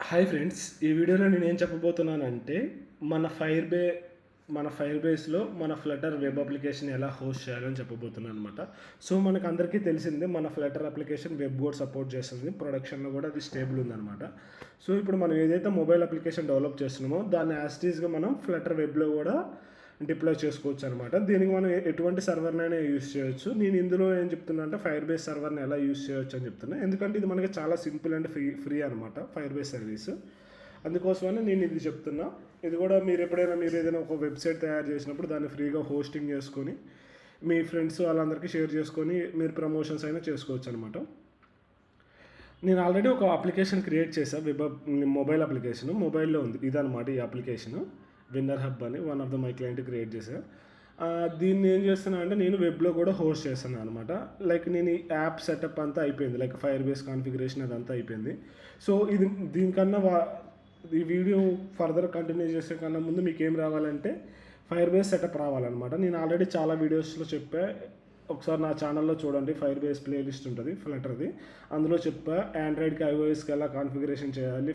Hi friends, ఈ వీడియోలో నేను ఏం చెప్పబోతున్నానంటే మన ఫైర్బేస్లో మన ఫ్లటర్ వెబ్ అప్లికేషన్ ఎలా హోస్ట్ చేయాలని చెప్పబోతున్నాను అనమాట. సో మనకు అందరికీ తెలిసిందే, మన ఫ్లటర్ అప్లికేషన్ వెబ్ కూడా సపోర్ట్ చేస్తుంది, ప్రొడక్షన్లో కూడా అది స్టేబుల్ ఉందన్నమాట. సో ఇప్పుడు మనం ఏదైతే మొబైల్ అప్లికేషన్ డెవలప్ చేస్తున్నామో దాన్ని యాస్టీస్గా మనం ఫ్లటర్ వెబ్లో కూడా డిప్లాయ్ చేసుకోవచ్చు అనమాట. దీనికి మనం ఎటువంటి సర్వర్నైనా యూస్ చేయొచ్చు. నేను ఇందులో ఏం చెప్తున్నా అంటే ఫైర్బేస్ సర్వర్ని ఎలా యూస్ చేయొచ్చు అని చెప్తున్నా, ఎందుకంటే ఇది మనకి చాలా సింపుల్ అండ్ ఫ్రీ అనమాట ఫైర్బేస్ సర్వీస్. అందుకోసమని నేను ఇది చెప్తున్నా. ఇది కూడా మీరు ఏదైనా ఒక వెబ్సైట్ తయారు చేసినప్పుడు దాన్ని ఫ్రీగా హోస్టింగ్ చేసుకొని మీ ఫ్రెండ్స్ వాళ్ళందరికీ షేర్ చేసుకొని మీరు ప్రమోషన్స్ అయినా చేసుకోవచ్చు అనమాట. నేను ఆల్రెడీ ఒక అప్లికేషన్ క్రియేట్ చేశాను, మొబైల్ అప్లికేషన్ మొబైల్లో ఉంది. ఇదనమాట ఈ అప్లికేషన్, విన్నర్ హబ్ అని one of the my client create చేశాను. దీన్ని ఏం చేస్తున్నా అంటే నేను వెబ్లో కూడా హోస్ట్ చేస్తాను అనమాట. లైక్ నేను ఈ యాప్ సెటప్ అంతా అయిపోయింది, లైక్ ఫైర్బేస్ కాన్ఫిగరేషన్ అదంతా అయిపోయింది. సో దీనికన్నా ఈ వీడియో ఫర్దర్ కంటిన్యూ చేసే కన్నా ముందు మీకు ఏం రావాలంటే ఫైర్బేస్ సెటప్ రావాలన్నమాట. నేను ఆల్రెడీ చాలా వీడియోస్లో చెప్పా, ఒకసారి నా ఛానల్లో చూడండి, ఫైర్బేస్ ప్లేలిస్ట్ ఉంటుంది ఫ్లటర్ది, అందులో చెప్పా ఆండ్రాయిడ్కి ఐఓఎస్కి ఎలా కాన్ఫిగరేషన్ చేయాలి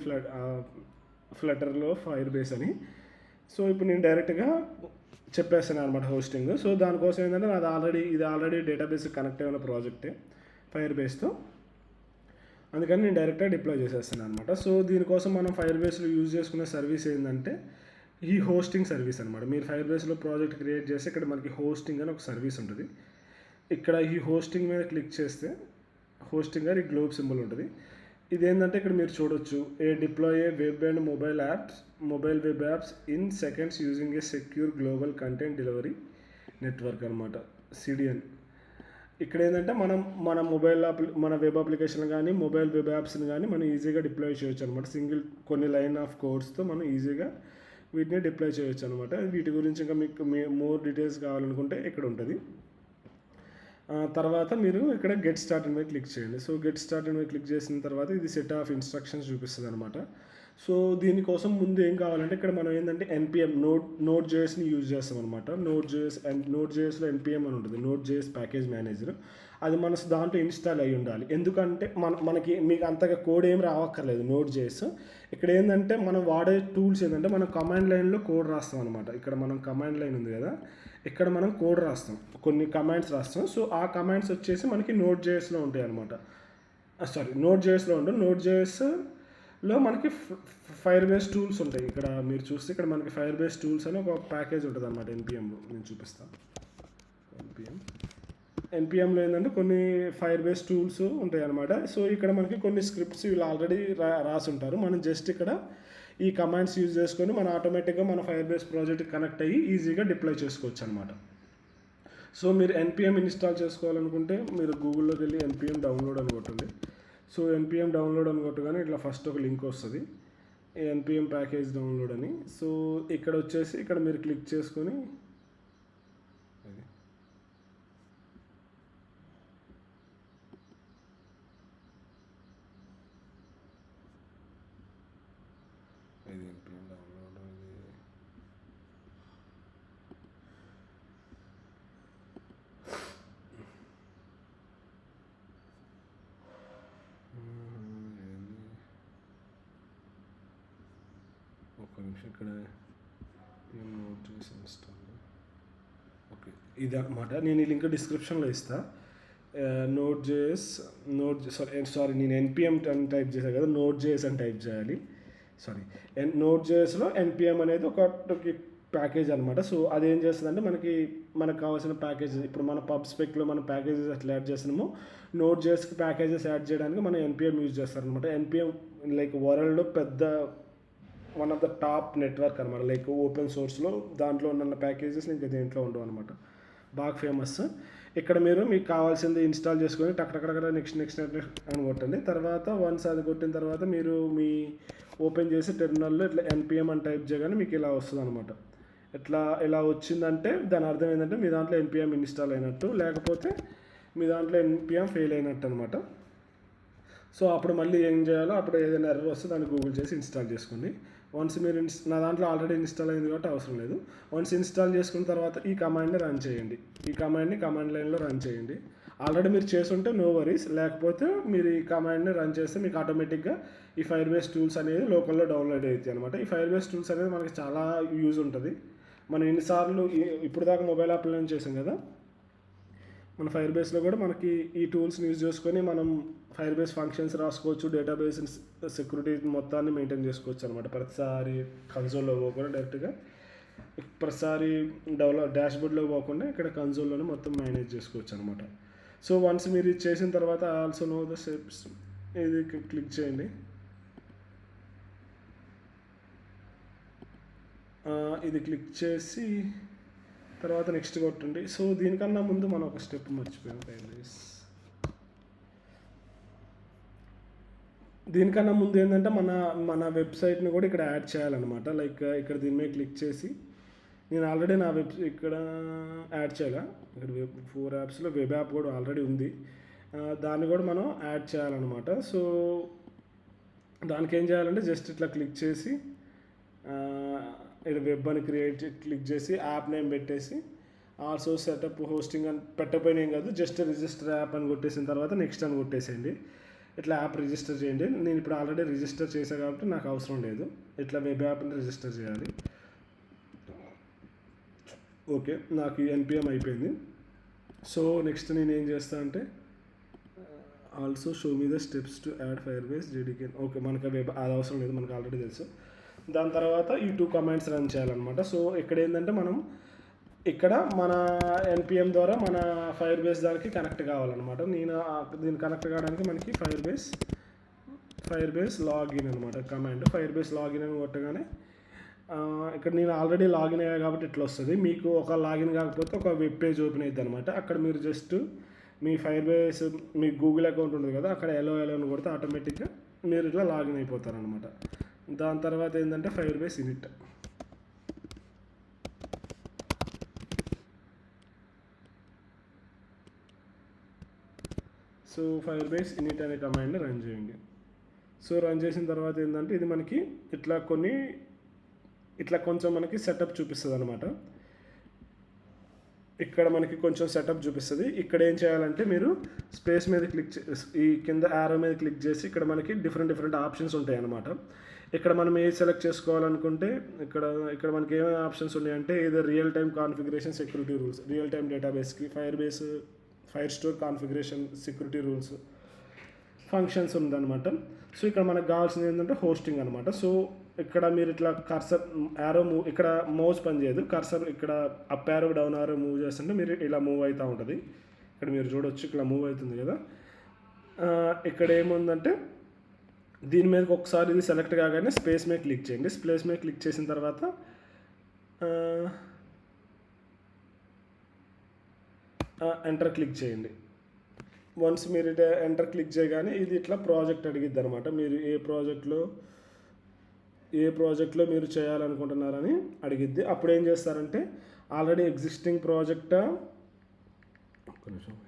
ఫ్లటర్లో ఫైర్బేస్ అని. సో ఇప్పుడు నేను డైరెక్ట్గా చెప్పేస్తాను అనమాట హోస్టింగ్. సో దానికోసం ఏంటంటే ఇది ఆల్రెడీ డేటాబేస్ కనెక్ట్ అయిన ప్రాజెక్టే ఫైర్బేస్తో, అందుకని నేను డైరెక్ట్గా డిప్లాయ్ చేసేస్తాను అనమాట. సో దీనికోసం మనం ఫైర్బేస్లో యూజ్ చేసుకునే సర్వీస్ ఏంటంటే ఈ హోస్టింగ్ సర్వీస్ అనమాట. మీరు ఫైర్బేస్లో ప్రాజెక్ట్ క్రియేట్ చేస్తే ఇక్కడ మనకి హోస్టింగ్ అని ఒక సర్వీస్ ఉంటుంది. ఇక్కడ ఈ హోస్టింగ్ మీద క్లిక్ చేస్తే హోస్టింగ్ అని గ్లోబ్ సింబల్ ఉంటుంది. ఇదేంటంటే ఇక్కడ మీరు చూడొచ్చు, deploy web and mobile web apps in seconds using a secure global content delivery network అనమాట, సిడిఎన్. ఇక్కడ ఏంటంటే మన వెబ్ అప్లికేషన్ కానీ మొబైల్ వెబ్ యాప్స్ని కానీ మనం ఈజీగా డిప్లాయ్ చేయొచ్చు అనమాట. కొన్ని లైన్ ఆఫ్ కోడ్స్తో మనం ఈజీగా వీటిని డిప్లాయ్ చేయొచ్చు అనమాట. వీటి గురించి ఇంకా మీకు మోర్ డీటెయిల్స్ కావాలనుకుంటే ఇక్కడ ఉంటుంది. తర్వాత మీరు ఇక్కడ గెట్ స్టార్టెడ్ మీద క్లిక్ చేయండి. సో గెట్ స్టార్టెడ్ మీద క్లిక్ చేసిన తర్వాత ఇది సెట్ ఆఫ్ ఇన్స్ట్రక్షన్స్ చూపిస్తుంది అనమాట. సో దీనికోసం ముందు ఏం కావాలంటే ఇక్కడ మనం ఏంటంటే ఎన్పిఎం నోడ్ జేఎస్ని యూజ్ చేస్తాం అనమాట. నోడ్ జేఎస్లో ఎన్పిఎం అని ఉంటుంది, నోడ్ జేఎస్ ప్యాకేజ్ మేనేజర్. అది మన దాంట్లో ఇన్స్టాల్ అయ్యి ఉండాలి, ఎందుకంటే మీకు అంతగా కోడ్ ఏం రావక్కర్లేదు నోడ్ జేఎస్. ఇక్కడ ఏంటంటే మనం వాడే టూల్స్ ఏంటంటే మనం కమాండ్ లైన్లో కోడ్ రాస్తాం అనమాట. ఇక్కడ మనం కమాండ్ లైన్ ఉంది కదా, ఇక్కడ మనం కోడ్ రాస్తాం, కొన్ని కమాండ్స్ రాస్తాం. సో ఆ కమాండ్స్ వచ్చేసి మనకి నోడ్ జేఎస్లో ఉంటాయి అనమాట. నోడ్ జేఎస్లో ఉంటుంది. నోడ్ జేఎస్లో మనకి ఫైర్బేస్ టూల్స్ ఉంటాయి. ఇక్కడ మీరు చూస్తే ఇక్కడ మనకి ఫైర్బేస్ టూల్స్ అని ఒక ప్యాకేజ్ ఉంటుంది అనమాట. ఎన్పిఎంలో నేను చూపిస్తాను. ఎన్పిఎంలో ఏంటంటే కొన్ని ఫైర్బేస్ టూల్స్ ఉంటాయి అనమాట. సో ఇక్కడ మనకి కొన్ని స్క్రిప్ట్స్ వీళ్ళు ఆల్రెడీ రాసి ఉంటారు. మనం జస్ట్ ఇక్కడ ఈ కమాండ్స్ యూజ్ చేసుకొని మనం ఆటోమేటిక్గా మన ఫైర్బేస్ ప్రాజెక్ట్ కనెక్ట్ అయ్యి ఈజీగా డిప్లాయ్ చేసుకోవచ్చు అనమాట. సో మీరు ఎన్పిఎం ఇన్స్టాల్ చేసుకోవాలనుకుంటే మీరు గూగుల్లోకి వెళ్ళి ఎన్పిఎం డౌన్లోడ్ అని కొట్టండి. సో ఎన్పిఎం డౌన్లోడ్ అని కొట్టగానే ఇట్లా ఫస్ట్ ఒక లింక్ వస్తుంది, ఎన్పిఎం ప్యాకేజ్ డౌన్లోడ్ అని. సో ఇక్కడ వచ్చేసి ఇక్కడ మీరు క్లిక్ చేసుకొని ఇది ఎన్పిఎం డౌన్లోడ్ ఒక్క నిమిషం, ఇక్కడ నోట్ చేసి ఇన్స్టాల్. ఓకే, ఇది అనమాట. నేను ఈ లింక్ డిస్క్రిప్షన్లో ఇస్తాను. నేను ఎన్పిఎం అని టైప్ చేశాను కదా, నోట్ జేఎస్ అని టైప్ చేయాలి. నోట్ జేఎస్లో ఎన్పిఎం అనేది ఒక ప్యాకేజ్ అనమాట. సో అది ఏం చేస్తుందంటే మనకు కావాల్సిన ప్యాకేజెస్, ఇప్పుడు మన పబ్ స్పెక్లో మన ప్యాకేజెస్ ఎట్లా యాడ్ చేస్తున్నామో నోట్ జేఎస్కి ప్యాకేజెస్ యాడ్ చేయడానికి మనం ఎన్పిఎం యూజ్ చేస్తారనమాట. ఎన్పిఎం లైక్ వరల్డ్లో one of the top network అనమాట. లైక్ ఓపెన్ సోర్స్లో దాంట్లో ఉన్న ప్యాకేజెస్ ఇంకా దేంట్లో ఉండవు అనమాట, బాగా ఫేమస్. ఇక్కడ మీకు కావాల్సింది ఇన్స్టాల్ చేసుకొని నెక్స్ట్ అని కొట్టండి. తర్వాత వన్స్ అది కొట్టిన తర్వాత మీరు ఓపెన్ చేసి టెర్మినల్లో ఇట్లా ఎన్పిఎం అని టైప్ చేయగానే మీకు ఇలా వస్తుంది అనమాట. ఇలా వచ్చిందంటే దాని అర్థం ఏంటంటే మీ దాంట్లో ఎన్పిఎం ఇన్స్టాల్ అయినట్టు, లేకపోతే మీ దాంట్లో ఎన్పిఎం ఫెయిల్ అయినట్టు అనమాట. సో అప్పుడు మళ్ళీ ఏం చేయాలో, అప్పుడు ఏదైనా ఎర్రర్ వస్తే దాన్ని గూగుల్ చేసి ఇన్స్టాల్ చేసుకోండి. వన్స్ మీరు నా దాంట్లో ఆల్రెడీ ఇన్స్టాల్ అయింది కాబట్టి అవసరం లేదు. వన్స్ ఇన్స్టాల్ చేసుకున్న తర్వాత ఈ కమాండ్ని రన్ చేయండి. ఈ కమాండ్ని కమాండ్ లైన్లో రన్ చేయండి. ఆల్రెడీ మీరు చేసుంటే నో వరీస్, లేకపోతే మీరు ఈ కమాండ్ని రన్ చేస్తే మీకు ఆటోమేటిక్గా ఈ ఫైర్ బేస్ టూల్స్ అనేది లోకల్లో డౌన్లోడ్ అవుతాయి అనమాట. ఈ ఫైర్ బేస్ టూల్స్ అనేది మనకి చాలా యూజ్ ఉంటుంది. మనం ఎన్నిసార్లు ఇప్పుడు దాకా మొబైల్ యాప్లో చేసాం కదా, మన ఫైర్ బేస్లో కూడా మనకి ఈ టూల్స్ని యూజ్ చేసుకొని మనం ఫైర్ బేస్ ఫంక్షన్స్ రాసుకోవచ్చు, డేటాబేస్ సెక్యూరిటీ మొత్తాన్ని మెయింటైన్ చేసుకోవచ్చు అనమాట. ప్రతిసారి కన్సోల్లో పోకుండా డైరెక్ట్గా ప్రతిసారి డాష్బోర్డ్లో పోకుండా ఇక్కడ కన్సోల్లోనే మొత్తం మేనేజ్ చేసుకోవచ్చు అనమాట. సో వన్స్ మీరు ఇది చేసిన తర్వాత ఆల్సో నో ద స్టెప్స్ ఇది క్లిక్ చేయండి. ఇది క్లిక్ చేసి తర్వాత నెక్స్ట్ కొట్టండి. సో దీనికన్నా ముందు మనం ఒక స్టెప్ మర్చిపోయాం. దీనికన్నా ముందు ఏంటంటే మన వెబ్సైట్ని కూడా ఇక్కడ యాడ్ చేయాలన్నమాట. లైక్ ఇక్కడ దీని మీద క్లిక్ చేసి నేను ఆల్రెడీ నా ఇక్కడ యాడ్ చేయాలి. ఇక్కడ 4 యాప్స్లో వెబ్ యాప్ కూడా ఆల్రెడీ ఉంది, దాన్ని కూడా మనం యాడ్ చేయాలన్నమాట. సో దానికి ఏం చేయాలంటే జస్ట్ ఇట్లా క్లిక్ చేసి ఇక్కడ వెబ్ అని క్లిక్ చేసి యాప్ నేమ్ పెట్టేసి ఆల్సో సెటప్ హోస్టింగ్ అని పెట్టకపోయినా ఏం కాదు, జస్ట్ రిజిస్టర్ యాప్ అని కొట్టేసిన తర్వాత నెక్స్ట్ అని కొట్టేసేయండి. ఇట్లా యాప్ రిజిస్టర్ చేయండి. నేను ఇప్పుడు ఆల్రెడీ రిజిస్టర్ చేశాను కాబట్టి నాకు అవసరం లేదు. ఇట్లా వెబ్ యాప్ని రిజిస్టర్ చేయాలి. ఓకే, నాకు ఎన్పిఎం అయిపోయింది. సో నెక్స్ట్ నేను ఏం చేస్తాను అంటే also show me the steps to add fire base JDK. Okay, మనకు వెబ్ అది అవసరం లేదు, మనకు ఆల్రెడీ తెలుసు. దాని తర్వాత ఈ 2 కమాండ్స్ రన్ చేయాలన్నమాట. సో ఇక్కడ ఏంటంటే మనం ఇక్కడ మన ఎన్పిఎం ద్వారా మన ఫైర్ బేస్ దానికి కనెక్ట్ కావాలన్నమాట. నేను దీన్ని కనెక్ట్ కావడానికి మనకి ఫైర్ బేస్ లాగిన్ అనమాట కమాండ్. ఫైర్ బేస్ లాగిన్ అని కొట్టగానే ఇక్కడ నేను ఆల్రెడీ లాగిన్ అయ్యా కాబట్టి ఇట్లా వస్తుంది. మీకు ఒక లాగిన్ కాకపోతే ఒక వెబ్ పేజ్ ఓపెన్ అవుతుంది అనమాట. అక్కడ మీరు జస్ట్ మీ ఫైర్ బేస్ మీ గూగుల్ అకౌంట్ ఉంటుంది కదా, అక్కడ ఎలో అని కొడితే ఆటోమేటిక్గా మీరు ఇట్లా లాగిన్ అయిపోతారనమాట. దాని తర్వాత ఏంటంటే fire base in it. So fire base in it అనే కమాండ్ని రన్ చేయండి. సో రన్ చేసిన తర్వాత ఏంటంటే ఇది మనకి ఇట్లా కొంచెం మనకి సెటప్ చూపిస్తుంది అనమాట. ఇక్కడ మనకి కొంచెం సెటప్ చూపిస్తుంది. ఇక్కడ ఏం చేయాలంటే మీరు స్పేస్ మీద ఈ కింద యారో మీద క్లిక్ చేసి ఇక్కడ మనకి డిఫరెంట్ ఆప్షన్స్ ఉంటాయి అన్నమాట. ఇక్కడ మనం ఏది సెలెక్ట్ చేసుకోవాలనుకుంటే ఇక్కడ మనకి ఏమేమి ఆప్షన్స్ ఉన్నాయంటే ఇది real time configuration security rules, real time డేటాబేస్కి Firestore configuration security rules, functions ఉందన్నమాట. సో ఇక్కడ మనకు కావాల్సింది ఏంటంటే హోస్టింగ్ అనమాట. సో ఇక్కడ మీరు ఇట్లా కర్సర్ యారో మూవ్, ఇక్కడ మౌస్ పనిచేయదు, కర్సర్ ఇక్కడ up arrow down arrow move చేస్తుంటే మీరు ఇలా మూవ్ అవుతూ ఉంటుంది. ఇక్కడ మీరు చూడవచ్చు ఇట్లా మూవ్ అవుతుంది కదా. ఇక్కడ ఏముందంటే దీని మీదకి ఒకసారి ఇది సెలెక్ట్ కాగానే స్పేస్ మీద క్లిక్ చేయండి. స్పేస్ మీద క్లిక్ చేసిన తర్వాత ఎంటర్ క్లిక్ చేయండి. వన్స్ మీరు ఎంటర్ క్లిక్ చేయగానే ఇది ఇట్లా ప్రాజెక్ట్ అడిగిద్ది అనమాట. మీరు ఏ ప్రాజెక్ట్లో మీరు చేయాలనుకుంటున్నారని అడిగిద్ది. అప్పుడు ఏం చేస్తారంటే ఆల్రెడీ ఎగ్జిస్టింగ్ ప్రాజెక్టా, ఒక్క నిమిషం,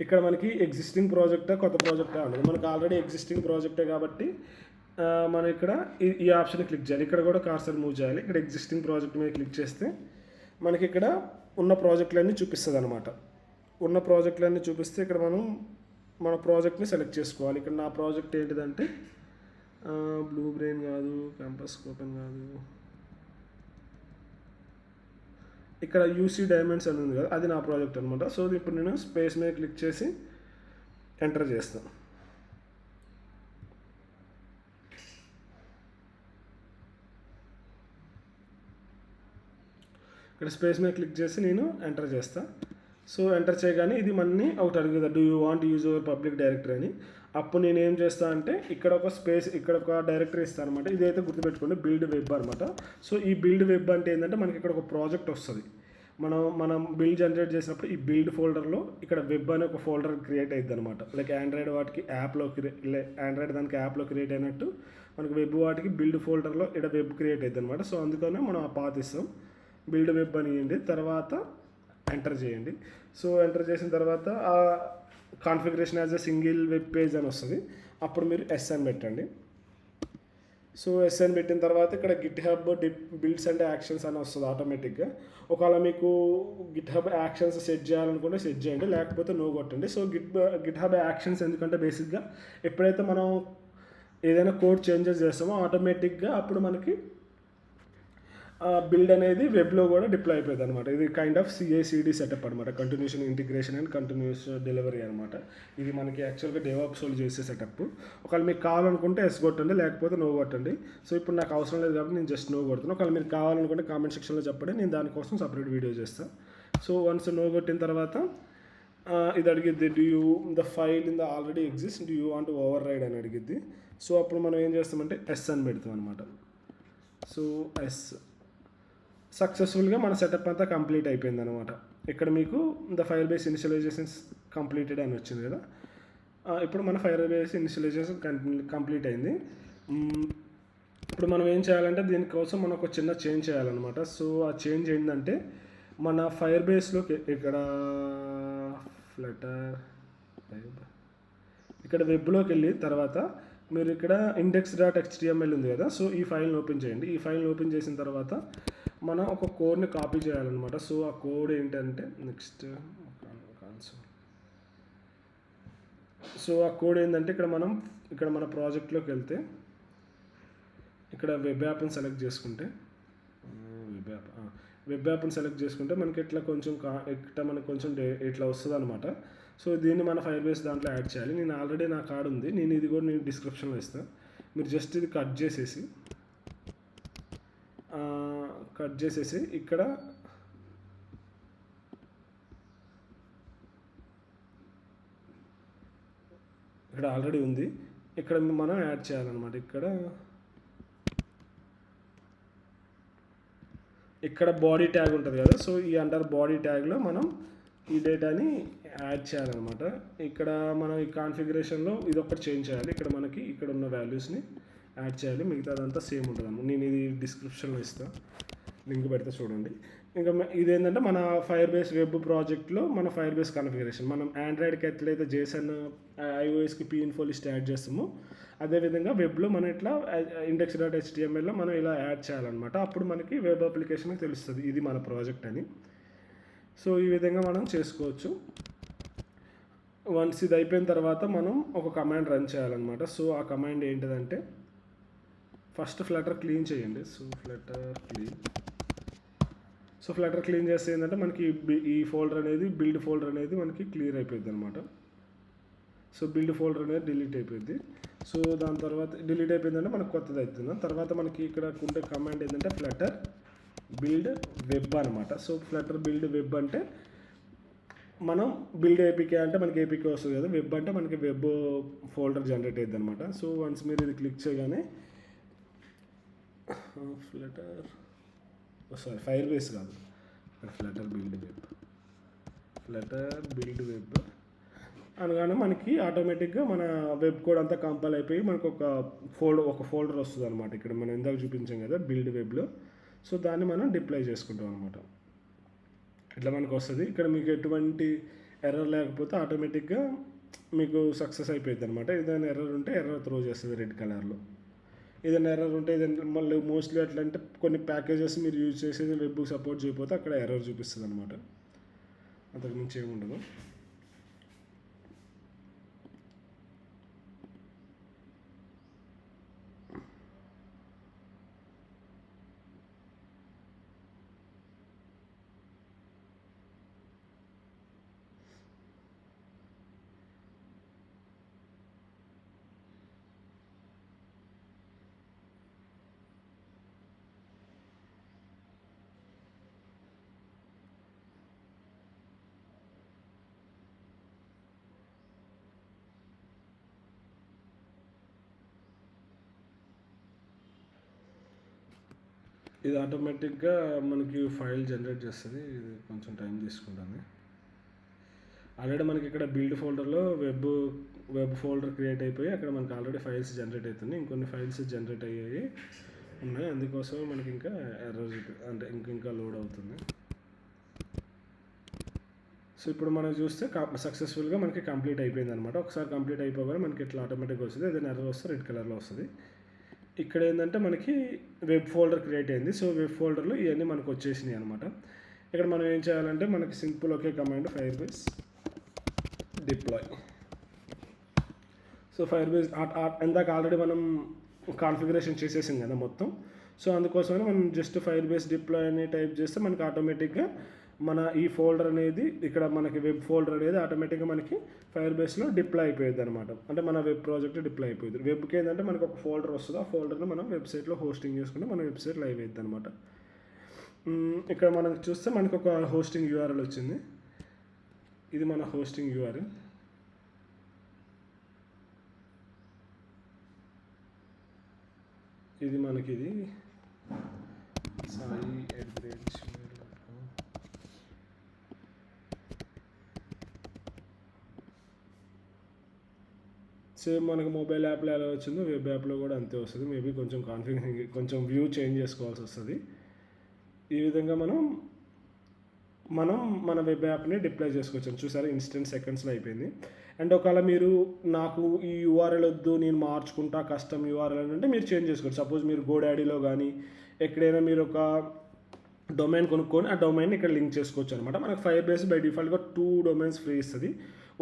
ఇక్కడ మనకి ఎగ్జిస్టింగ్ ప్రాజెక్టా కొత్త ప్రాజెక్టా అనేది మనకు ఆల్రెడీ ఎగ్జిస్టింగ్ ప్రాజెక్టే కాబట్టి మనం ఇక్కడ ఈ ఆప్షన్ క్లిక్ చేయాలి. ఇక్కడ కూడా కర్సర్ మూవ్ చేయాలి. ఇక్కడ ఎగ్జిస్టింగ్ ప్రాజెక్ట్ మీద క్లిక్ చేస్తే మనకి ఇక్కడ ఉన్న ప్రాజెక్టులన్నీ చూపిస్తుంది అనమాట. ఉన్న ప్రాజెక్టులన్నీ చూపిస్తే ఇక్కడ మనం మన ప్రాజెక్ట్ని సెలెక్ట్ చేసుకోవాలి. ఇక్కడ నా ప్రాజెక్ట్ ఏంటిదంటే బ్లూ బ్రెయిన్ కాదు, క్యాంపస్ ఓపెన్ కాదు, ఇక్కడ యూసీ డైమండ్స్ అని ఉంది కదా, అది నా ప్రాజెక్ట్ అనమాట. సో ఇప్పుడు నేను స్పేస్ మీద క్లిక్ చేసి ఎంటర్ చేస్తాను. ఇక్కడ స్పేస్ మీద క్లిక్ చేసి నేను ఎంటర్ చేస్తాను. సో ఎంటర్ చేయగానే ఇది మనని ఒకటి అడుగుతుంది, do you want use your public directory అని. అప్పుడు నేను ఏం చేస్తాను అంటే ఇక్కడ ఒక డైరెక్టరీ ఇస్తాను అనమాట. ఇదైతే గుర్తుపెట్టుకోండి, బిల్డ్ వెబ్ అనమాట. సో ఈ బిల్డ్ వెబ్ అంటే ఏంటంటే మనకి ఇక్కడ ఒక ప్రాజెక్ట్ వస్తుంది. మనం బిల్డ్ జనరేట్ చేసినప్పుడు ఈ బిల్డ్ ఫోల్డర్లో ఇక్కడ వెబ్ అనే ఒక ఫోల్డర్ క్రియేట్ అవుతుంది అనమాట. లైక్ ఆండ్రాయిడ్ వాటికి ఆండ్రాయిడ్ దానికి యాప్లో క్రియేట్ అయినట్టు మనకి వెబ్ వాటికి బిల్డ్ ఫోల్డర్లో ఇక్కడ వెబ్ క్రియేట్ అవుతుంది అనమాట. సో అందుకనే మనం ఆ పాత్ ఇస్తాం, బిల్డ్ వెబ్ అని ఇవ్వండి, తర్వాత ఎంటర్ చేయండి. సో ఎంటర్ చేసిన తర్వాత ఆ configuration as a single web page అని వస్తుంది. అప్పుడు మీరు ఎస్ అని పెట్టండి. సో ఎస్ అని పెట్టిన తర్వాత ఇక్కడ Git hub builds and actions అని వస్తుంది ఆటోమేటిక్గా. ఒకవేళ మీకు గిట్ హబ్ యాక్షన్స్ సెట్ చేయాలనుకుంటే సెట్ చేయండి, లేకపోతే నో కొట్టండి. సో గిట్ హబ్ యాక్షన్స్ ఎందుకంటే బేసిక్గా ఎప్పుడైతే మనం ఏదైనా కోడ్ చేంజెస్ చేస్తామో ఆటోమేటిక్గా అప్పుడు మనకి బిల్డ్ అనేది వెబ్లో కూడా డిప్లాయ్ అయిపోయింది అనమాట. ఇది కైండ్ ఆఫ్ CI/CD సెటప్ అనమాట, continuation integration and continuous delivery అనమాట. ఇది మనకి యాక్చువల్గా డెవాప్స్ వాళ్ళు చేసే సెటప్. ఒకవేళ మీకు కావాలనుకుంటే ఎస్ కొట్టండి, లేకపోతే నో కొట్టండి. సో ఇప్పుడు నాకు అవసరం లేదు కాబట్టి నేను జస్ట్ నో కొడుతున్నాను. ఒకవేళ మీరు కావాలనుకుంటే కామెంట్ సెక్షన్లో చెప్పండి, నేను దానికోసం సపరేట్ వీడియో చేస్తాను. సో వన్స్ నో కొట్టిన తర్వాత ఇది అడిగిద్ది, do you the file in the already exist, do you want override అని అడిగిద్ది. సో అప్పుడు మనం ఏం చేస్తామంటే ఎస్ అని పెడతాం అనమాట. సో ఎస్ సక్సెస్ఫుల్గా మన సెటప్ అంతా కంప్లీట్ అయిపోయింది అనమాట. ఇక్కడ మీకు ద ఫైర్బేస్ ఇనిషియలైజేషన్స్ కంప్లీటెడ్ అని వచ్చింది కదా. ఇప్పుడు మన ఫైర్బేస్ ఇనిషియలైజేషన్ కంప్లీట్ అయింది. ఇప్పుడు మనం ఏం చేయాలంటే దీనికోసం మనం ఒక చిన్న చేంజ్ చేయాలన్నమాట. సో ఆ చేంజ్ ఏంటంటే మన ఫైర్బేస్లోకి ఇక్కడ ఫ్లటర్ ఇక్కడ వెబ్లోకి వెళ్ళి తర్వాత మీరు ఇక్కడ index.html ఉంది కదా. సో ఈ ఫైల్ని ఓపెన్ చేయండి. ఈ ఫైల్ని ఓపెన్ చేసిన తర్వాత మనం ఒక కోడ్ని కాపీ చేయాలన్నమాట. సో ఆ కోడ్ ఏంటంటే నెక్స్ట్ సో ఆ కోడ్ ఏంటంటే ఇక్కడ మన ప్రాజెక్ట్లోకి వెళ్తే ఇక్కడ వెబ్ యాప్ని సెలెక్ట్ చేసుకుంటే వెబ్ యాప్ని సెలెక్ట్ చేసుకుంటే మనకి ఇట్లా కొంచెం మనకి కొంచెం ఇట్లా వస్తుంది అనమాట. సో దీన్ని మన ఫైర్బేస్ దాంట్లో యాడ్ చేయాలి. నేను ఆల్రెడీ నా కార్డు ఉంది, నేను ఇది కూడా నేను డిస్క్రిప్షన్లో ఇస్తాను. మీరు జస్ట్ ఇది కట్ చేసేసి ఇక్కడ ఆల్రెడీ ఉంది, ఇక్కడ మనం యాడ్ చేయాలన్నమాట. ఇక్కడ బాడీ ట్యాగ్ ఉంటుంది కదా. సో ఈ అండర్ బాడీ ట్యాగ్లో మనం ఈ డేటాని యాడ్ చేయాలన్నమాట. ఇక్కడ మనం ఈ కాన్ఫిగరేషన్లో ఇది ఒక్కటి చేంజ్ చేయాలి. ఇక్కడ ఉన్న వాల్యూస్ని యాడ్ చేయాలి, మిగతాదంతా సేమ్ ఉంటుంది అన్నమాట. నేను ఇది డిస్క్రిప్షన్లో ఇస్తాను, లింక్ పెడితే చూడండి. ఇంకా ఇదేంటంటే మన ఫైర్బేస్ వెబ్ ప్రాజెక్ట్లో మన ఫైర్బేస్ కాన్ఫిగరేషన్ మనం ఆండ్రాయిడ్కి ఎట్లయితే JSON, iOSకి p-info లిస్ట్ యాడ్ చేస్తామో అదేవిధంగా వెబ్లో మనం ఇట్లా index.htmlలో మనం ఇలా యాడ్ చేయాలన్నమాట. అప్పుడు మనకి వెబ్ అప్లికేషన్కి తెలుస్తుంది ఇది మన ప్రాజెక్ట్ అని. సో ఈ విధంగా మనం చేసుకోవచ్చు. వన్స్ ఇది అయిపోయిన తర్వాత మనం ఒక కమాండ్ రన్ చేయాలన్నమాట. సో ఆ కమాండ్ ఏంటిదంటే ఫస్ట్ ఫ్లటర్ క్లీన్ చేయండి. సో ఫ్లటర్ క్లీన్ చేస్తే ఏంటంటే మనకి ఈ ఫోల్డర్ అనేది బిల్డ్ ఫోల్డర్ అనేది మనకి క్లియర్ అయిపోయింది అనమాట. సో బిల్డ్ ఫోల్డర్ అనేది డిలీట్ అయిపోయింది. సో దాని తర్వాత డిలీట్ అయిపోయిందంటే మనకు కొత్తది అవుతుంది. తర్వాత మనకి ఇక్కడ ఉండే కమాండ్ ఏంటంటే ఫ్లటర్ బిల్డ్ వెబ్ అనమాట. సో ఫ్లటర్ బిల్డ్ వెబ్ అంటే మనం బిల్డ్ APK అంటే మనకి APK వస్తుంది కదా, వెబ్ అంటే మనకి వెబ్ ఫోల్డర్ జనరేట్ అయ్యింది అనమాట. సో వన్స్ మీరు ఇది క్లిక్ చేయగానే ఫైర్బేస్ కాదు, ఫ్లటర్ బిల్డ్ వెబ్ అనగానే మనకి ఆటోమేటిక్గా మన వెబ్ కోడ్ అంతా కంపైల్ అయిపోయి మనకు ఒక ఫోల్డర్ వస్తుంది అనమాట. ఇక్కడ మనం ఇందాక చూపించాం కదా బిల్డ్ వెబ్లో. సో దాన్ని మనం డిప్లాయ్ చేసుకుంటాం అనమాట. ఇట్లా మనకు వస్తుంది. ఇక్కడ మీకు ఎటువంటి ఎర్రర్ లేకపోతే ఆటోమేటిక్గా మీకు సక్సెస్ అయిపోయింది అనమాట. ఏదైనా ఎర్రర్ ఉంటే ఎర్రర్ త్రో చేస్తుంది రెడ్ కలర్లో. ఏదైనా ఎర్రర్ ఉంటే మళ్ళీ మోస్ట్లీ ఎట్లా అంటే కొన్ని ప్యాకేజెస్ మీరు యూజ్ చేసేది వెబ్ సపోర్ట్ చేయకపోతే అక్కడ ఎర్రర్ చూపిస్తుంది అనమాట. అంతకుమించి ఏముండదు. ఇది ఆటోమేటిక్గా మనకి ఫైల్ జనరేట్ చేస్తుంది. ఇది కొంచెం టైం తీసుకుంటుంది. ఆల్రెడీ మనకి ఇక్కడ బిల్డ్ ఫోల్డర్లో వెబ్ ఫోల్డర్ క్రియేట్ అయిపోయి అక్కడ మనకి ఆల్రెడీ ఫైల్స్ జనరేట్ అవుతున్నాయి. ఇంకొన్ని ఫైల్స్ జనరేట్ అయ్యాయి ఉన్నాయి, అందుకోసం మనకి ఇంకా ఎర్రర్ అంటే ఇంకా లోడ్ అవుతుంది. సో ఇప్పుడు మనం చూస్తే సక్సెస్ఫుల్గా మనకి కంప్లీట్ అయిపోయింది అనమాట. ఒకసారి కంప్లీట్ అయిపోగానే మనకి ఇట్లా ఆటోమేటిక్గా వస్తుంది. ఏదైనా ఎర్రర్ వస్తే రెడ్ కలర్లో వస్తుంది. ఇక్కడ ఏంటంటే మనకి వెబ్ ఫోల్డర్ క్రియేట్ అయింది. సో వెబ్ ఫోల్డర్లో ఇవన్నీ మనకు వచ్చేసినాయి అనమాట. ఇక్కడ మనం ఏం చేయాలంటే మనకి సింపుల్ ఒకే కమాండ్ ఫైర్బేస్ డిప్లాయ్. సో ఫైర్బేస్ ఇందాక ఆల్రెడీ మనం కాన్ఫిగరేషన్ చేసేసాం కదా మొత్తం. సో అందుకోసమని మనం జస్ట్ ఫైర్బేస్ డిప్లాయ్ అని టైప్ చేస్తే మనకి ఆటోమేటిక్గా మన ఈ ఫోల్డర్ అనేది ఇక్కడ మనకి వెబ్ ఫోల్డర్ అనేది ఆటోమేటిక్గా మనకి ఫైర్బేస్లో డిప్లాయ్ అయిపోయింది అనమాట. అంటే మన వెబ్ ప్రాజెక్ట్ డిప్లాయ్ అయిపోయింది. వెబ్కి ఏంటంటే మనకు ఒక ఫోల్డర్ వస్తుంది. ఆ ఫోల్డర్ని మనం వెబ్సైట్లో హోస్టింగ్ చేసుకుంటే మన వెబ్సైట్ లైవ్ అవుతుంది అనమాట. ఇక్కడ మనం చూస్తే మనకు ఒక హోస్టింగ్ యూఆర్ఎల్ వచ్చింది. ఇది మన హోస్టింగ్ యూఆర్ఎల్. ఇది మనకి ఇది sai@gmail.com. సేమ్ మనకు మొబైల్ యాప్లో ఎలా వచ్చిందో వెబ్ యాప్లో కూడా అంతే వస్తుంది. మేబీ కొంచెం కొంచెం వ్యూ చేంజ్ చేసుకోవాల్సి వస్తుంది. ఈ విధంగా మనం మన వెబ్ యాప్ని డిప్లాయ్ చేసుకోవచ్చు. చూసారా, ఇన్స్టెంట్ సెకండ్స్లో అయిపోయింది. అండ్ ఒకవేళ మీరు నాకు ఈ యూఆర్ఎల్ వద్దు, నేను మార్చుకుంటా కస్టమ్ యూఆర్ఎల్ అంటే మీరు చేంజ్ చేసుకోవచ్చు. సపోజ్ మీరు గోడాడీలో కానీ ఎక్కడైనా మీరు ఒక డొమైన్ కొనుక్కొని ఆ డొమైన్ ఇక్కడ లింక్ చేసుకోవచ్చు అనమాట. మనకు ఫైర్బేస్ బై డిఫాల్ట్గా 2 డొమైన్స్ ఫ్రీ ఇస్తుంది.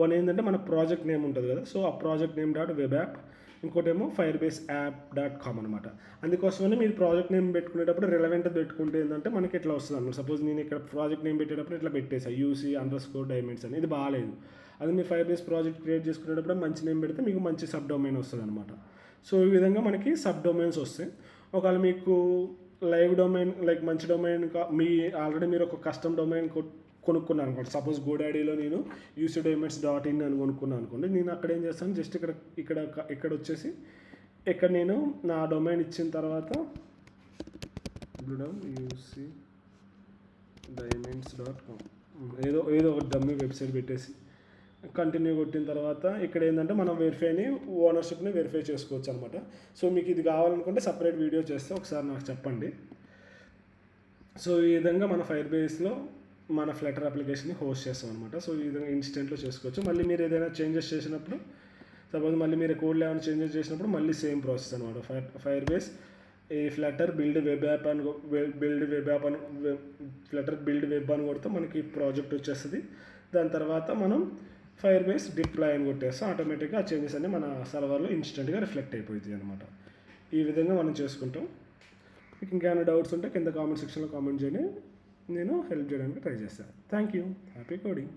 వన్ ఏంటంటే మన ప్రాజెక్ట్ నేమ్ ఉంటుంది కదా, సో ఆ ప్రాజెక్ట్ నేమ్ .web app, ఇంకోటేమో firebase.app.com అనమాట. అందుకోసమని మీరు ప్రాజెక్ట్ నేమ్ పెట్టుకునేటప్పుడు రిలవెంట్ పెట్టుకుంటే ఏంటంటే మనకి ఇట్లా వస్తుంది అనమాట. సపోజ్ నేను ఇక్కడ ప్రాజెక్ట్ నేమ్ పెట్టేటప్పుడు ఇట్లా పెట్టేసాను UC_diamonds అని. ఇది బాగాలేదు. అది మీరు ఫైర్బేస్ ప్రాజెక్ట్ క్రియేట్ చేసుకునేటప్పుడు మంచి నేమ్ పెడితే మీకు మంచి సబ్ డొమైన్ వస్తుంది అనమాట. సో ఈ విధంగా మనకి సబ్ డొమైన్స్ వస్తాయి. ఒకవేళ మీకు లైవ్ డొమైన్ లైక్ మంచి డొమైన్ మీ ఆల్రెడీ మీరు ఒక కస్టమ్ డొమైన్ కొనుక్కున్నాను అనుకోండి. సపోజ్ గోడాడీలో నేను UC_diamonds.in అని కొనుక్కున్నాను అనుకోండి. నేను అక్కడ ఏం చేస్తాను, జస్ట్ ఇక్కడ వచ్చేసి ఇక్కడ నేను నా డొమైన్ ఇచ్చిన తర్వాత UC_diamonds.com ఏదో ఒక డమ్మీ వెబ్సైట్ పెట్టేసి కంటిన్యూ కొట్టిన తర్వాత ఇక్కడ ఏంటంటే మనం ఓనర్షిప్ని వెరిఫై చేసుకోవచ్చు అనమాట. సో మీకు ఇది కావాలనుకుంటే సపరేట్ వీడియో చేస్తే ఒకసారి నాకు చెప్పండి. సో ఈ విధంగా మన ఫైర్బేస్లో మన ఫ్లటర్ అప్లికేషన్ని హోస్ట్ చేస్తాం అనమాట. సో ఈ విధంగా ఇన్స్టెంట్లో చేసుకోవచ్చు. మళ్ళీ మీరు ఏదైనా చేంజెస్ చేసినప్పుడు, సపోజ్ మళ్ళీ మీరు కోడ్లో ఏమైనా చేంజెస్ చేసినప్పుడు మళ్ళీ సేమ్ ప్రాసెస్ అనమాట. ఫైర్బేస్ ఈ ఫ్లటర్ బిల్డ్ వెబ్ యాప్ అని ఫ్లటర్ బిల్డ్ వెబ్ అని కొడితే మనకి ప్రాజెక్ట్ వచ్చేస్తుంది. దాని తర్వాత మనం ఫైర్బేస్ డిప్లాయ్ అని కొట్టేస్తాం. ఆటోమేటిక్గా ఆ చేంజెస్ అన్నీ మన సర్వర్లో ఇన్స్టెంట్గా రిఫ్లెక్ట్ అయిపోతుంది అనమాట. ఈ విధంగా మనం చేసుకుంటాం. మీకు ఇంకేమైనా డౌట్స్ ఉంటే కింద కామెంట్ సెక్షన్లో కామెంట్ చేయండి, నేను హెల్ప్ చేయడానికి ట్రై చేస్తాను. Thank you. Happy coding.